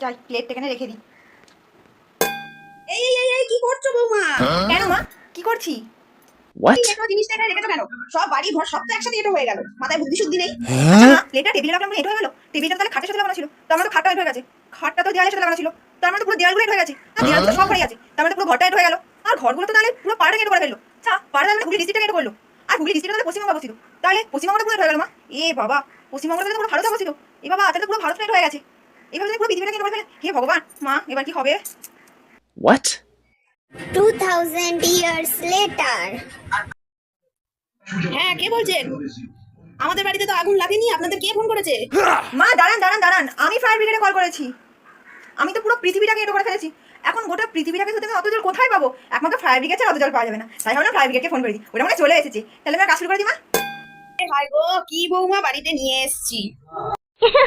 চল প্লেটটা এখানে রেখে দিই। এই এই এই কি করছো বৌমা? কেন মা, কি করছি? What? এই একটা জিনিসটা এখানে রেখেছো কেন? সব বাড়ি ঘর সব তো একসাথে এটা হয়ে গেল, মাথায় বুদ্ধি শুদ্ধি নেই। আচ্ছা মা, প্লেটটা টেবিলে রাখলাম এটা হয়ে গেল। টেবিলটা তাহলে খাটের সাথে লাগানো ছিল, তো আমার তো খাটটা এড হয়ে গেছে। খাটটা তো দেয়ালের সাথে লাগানো ছিল, তো আমার তো পুরো দেয়ালগুলো এড হয়ে গেছে। আর দেয়াল তো সব হয়ে গেছে, তার মানে তো পুরো ঘরটা এড হয়ে গেল। আর ঘরগুলো তো তাহলে পুরো পাড়াটা এড করে ফেললো। আচ্ছা পাড়া তাহলে হুগলি ডিস্ট্রিক্টটা এড করলো, আর হুগলি ডিস্ট্রিক্টটা তাহলে পশ্চিমবঙ্গ অবস্থিত। তাহলে পশ্চিমবঙ্গটা পুরো এড হয়ে গেল মা। এ বাবা, পশ্চিমবঙ্গটা তাহলে পুরো ভারত অবস্থিত। এ বাবা, তাহলে তো পুরো ভারতটা এড হয়ে গেছে। এভাবে পুরো পৃথিবীটাকে এড করে ফেলে। হে ভগবান, মা এবার কি হবে? What? 2000 years later. হ্যাঁ, কে বলছেন? আমাদের বাড়িতে তো আগুন লাগেনি, আপনাদের কে ফোন করেছে? মা দাঁড়ান দাঁড়ান দাঁড়ান, আমি ফায়ার ব্রিগেডে কল করেছি। আমি তো পুরো পৃথিবীটাকে এটো করে ফেলেছি। এখন গোটা পৃথিবীটাকে শুধু আমি অত জল কোথায় পাবো? একমাত্র ফায়ার ব্রিগেড ছাড়া অত জল পাওয়া যাবে না। তাই ভাবলাম ফায়ার ব্রিগেডকে ফোন করে দিই, ওটা মানে চলে এসেছে। তাহলে আমি আর কাজ শুরু করে দিই মা। হায় গো, কি বৌমা বাড়িতে নিয়ে এসেছি।